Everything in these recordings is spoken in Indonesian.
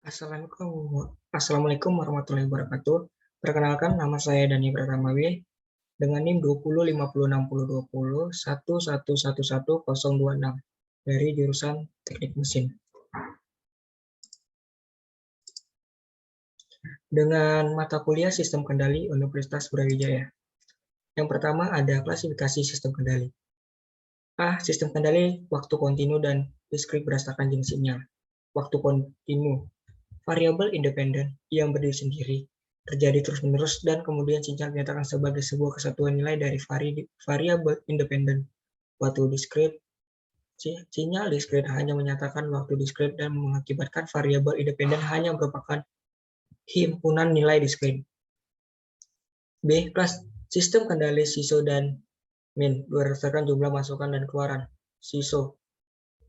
Assalamualaikum warahmatullahi wabarakatuh. Perkenalkan, nama saya Dani Pratama W. Dengan NIM 20506020 dari jurusan Teknik Mesin. Dengan mata kuliah Sistem Kendali Universitas Brawijaya. Yang pertama ada klasifikasi sistem kendali. A. Sistem kendali waktu kontinu dan diskrit berdasarkan jenis sinyal. Waktu kontinu, variabel independen yang berdiri sendiri, terjadi terus-menerus, dan kemudian sinyal dinyatakan sebagai sebuah kesatuan nilai dari variabel independen. Waktu diskrit, sinyal diskrit hanya menyatakan waktu diskrit dan mengakibatkan variabel independen hanya merupakan himpunan nilai diskrit. B. Kelas sistem kendali SISO dan MIN berdasarkan jumlah masukan dan keluaran. SISO,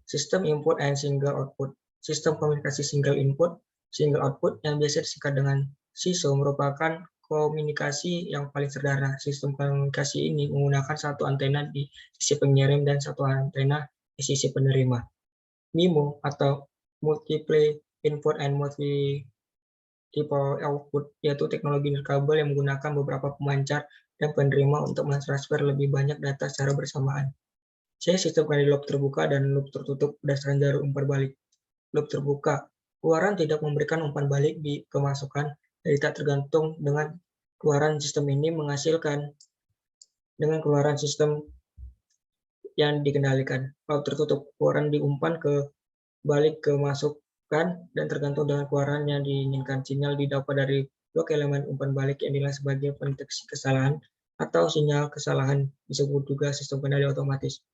System Input and Single Output, sistem komunikasi single input, single output yang biasa disingkat dengan SISO merupakan komunikasi yang paling sederhana. Sistem komunikasi ini menggunakan satu antena di sisi pengirim dan satu antena di sisi penerima. MIMO atau Multiple Input and Multiple Output, yaitu teknologi nirkabel yang menggunakan beberapa pemancar dan penerima untuk mentransfer lebih banyak data secara bersamaan. C. Sistem kendali loop terbuka dan loop tertutup berdasarkan jalur umpan balik. Loop terbuka, keluaran tidak memberikan umpan balik di kemasukan, jadi tak tergantung dengan keluaran sistem ini menghasilkan dengan keluaran sistem yang dikendalikan. Loop tertutup, keluaran diumpan ke balik ke masukan dan tergantung dengan keluaran yang diinginkan. Sinyal didapat dari blok elemen umpan balik yang dinilai sebagai pendeteksi kesalahan atau sinyal kesalahan, disebut juga sistem kendali otomatis.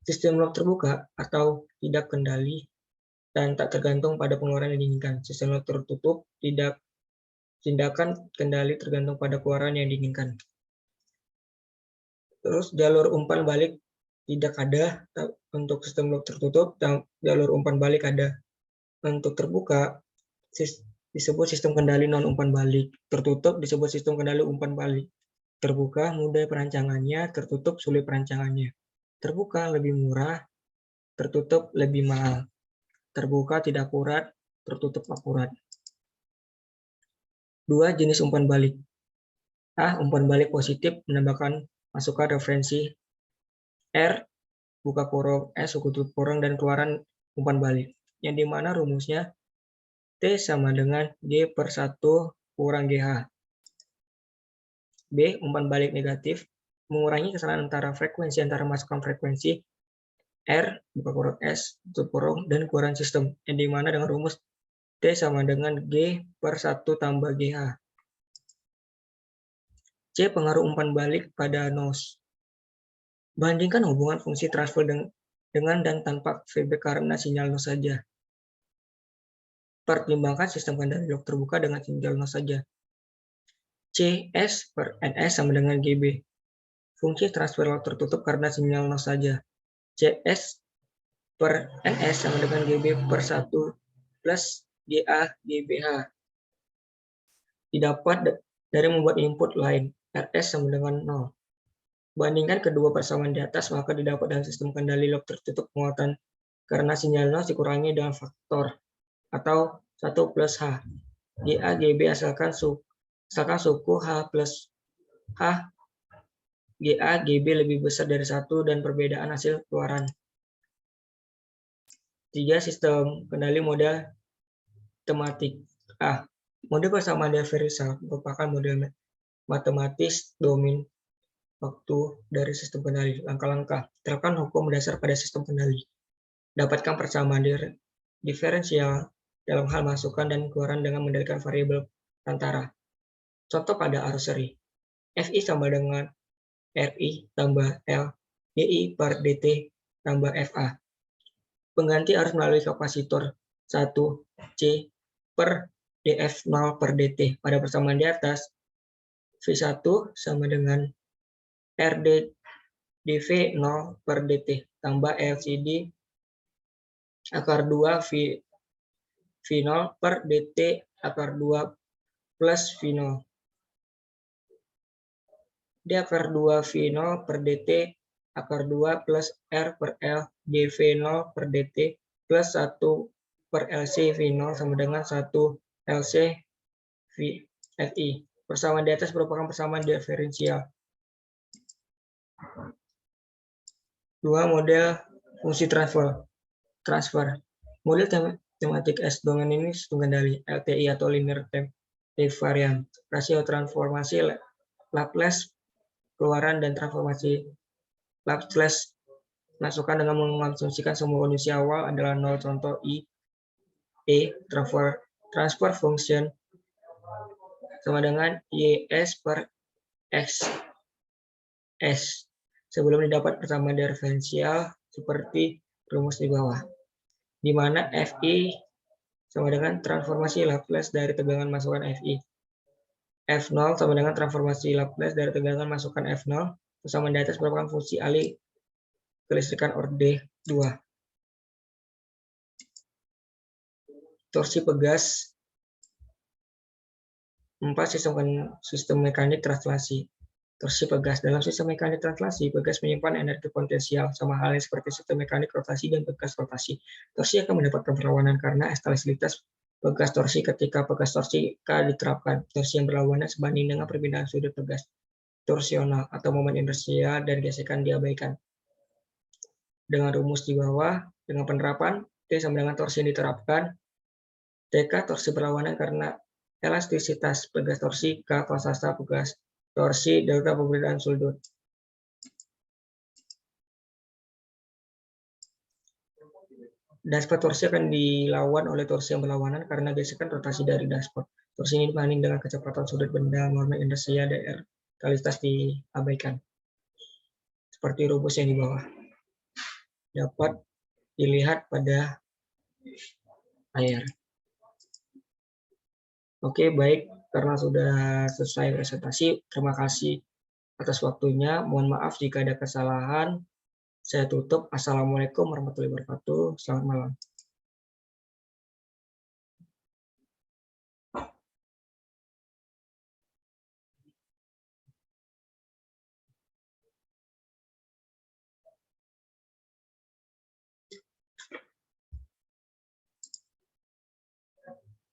Sistem loop terbuka atau tidak kendali dan tak tergantung pada pengeluaran yang diinginkan. Sistem loop tertutup, tindakan kendali tergantung pada keluaran yang diinginkan. Terus jalur umpan balik tidak ada untuk sistem loop tertutup, dan jalur umpan balik ada. Untuk terbuka disebut sistem kendali non umpan balik, tertutup disebut sistem kendali umpan balik. Terbuka mudah perancangannya, tertutup sulit perancangannya. Terbuka lebih murah, tertutup lebih mahal. Terbuka tidak akurat, tertutup akurat. 2. Jenis umpan balik. A. Umpan balik positif menambahkan masukan referensi. R. Buka kurung, S. Tutup kurung, dan keluaran umpan balik. Yang dimana rumusnya T sama dengan G/1 kurang GH. B. Umpan balik negatif mengurangi kesalahan antara frekuensi antara masukan frekuensi. R. Buka kurung, S. Tutup kurung, dan keluaran sistem. Yang dimana dengan rumus T sama dengan G/1 tambah GH. C. Pengaruh umpan balik pada noise. Bandingkan hubungan fungsi transfer dengan dan tanpa feedback karena sinyal noise saja. Pertimbangkan sistem kendali loop terbuka dengan sinyal noise saja. CS per NS sama dengan GB. Fungsi transfer loop tertutup karena sinyal noise saja. CS per NS sama dengan GB/1 plus GA GBH. Didapat dari membuat input lain. RS sama dengan 0. Bandingkan kedua persamaan di atas, maka didapat dalam sistem kendali loop tertutup penguatan karena sinyal noise dikurangi dengan faktor atau 1 plus H. GA GB asalkan suku H plus H, GA GB lebih besar dari 1 dan perbedaan hasil keluaran. 3. Sistem kendali model tematik. A. Model persamaan differential merupakan model matematis domain waktu dari sistem kendali. Langkah-langkah. Terapkan hukum dasar pada sistem kendali. Dapatkan persamaan diferensial dalam hal masukan dan keluaran dengan mendalilkan variabel antara. Contoh pada arus seri. FI sama dengan RI tambah L DI per DT tambah FA. Pengganti arus melalui kapasitor 1 C per DF0 per DT. Pada persamaan di atas, V1 sama dengan RD dV0 per DT tambah LCD akar 2 V0 per DT akar 2 plus V0. D akar 2 V0 per DT akar 2 plus R per L dV0 per DT plus 1 per LC V0 sama dengan 1 LC VFI. Persamaan di atas merupakan persamaan diferensial. Dua model fungsi transfer. Model tematik S domain ini sistem kendali LTI atau linear time variant. Rasio transformasi Laplace keluaran dan transformasi Laplace masukan dengan mengasumsikan semua kondisi awal adalah 0. Contoh transfer function sama dengan YS per X S sebelum didapat persamaan diferensial seperti rumus di bawah, di mana FI sama dengan transformasi Laplace dari tegangan masukan FI. F0 sama dengan transformasi Laplace dari tegangan masukan F0. Persamaan di atas merupakan fungsi alih kelistrikan orde 2. Torsi pegas 4. Sistem mekanik translasi. Torsi pegas. Dalam sistem mekanik translasi, pegas menyimpan energi potensial, sama halnya seperti sistem mekanik rotasi dan pegas rotasi. Torsi akan mendapatkan perlawanan karena elastisitas pegas torsi ketika pegas torsi K diterapkan. Torsi yang berlawanan sebanding dengan perpindahan sudut pegas torsional atau momen inersia dan gesekan diabaikan. Dengan rumus di bawah, dengan penerapan T sama dengan torsi yang diterapkan, TK torsi berlawanan karena elastisitas pegas torsi, K pasasa pegas torsi, delta perbedaan sudut. Dashpot torsi akan dilawan oleh torsi yang berlawanan karena gesekan rotasi dari dashpot. Torsi ini dibanding dengan kecepatan sudut benda, momen inersia dan elastisitas diabaikan. Seperti rumus yang di bawah. Dapat dilihat pada layar. Oke, baik. Karena sudah selesai presentasi, terima kasih atas waktunya. Mohon maaf jika ada kesalahan. Saya tutup. Assalamualaikum warahmatullahi wabarakatuh. Selamat malam.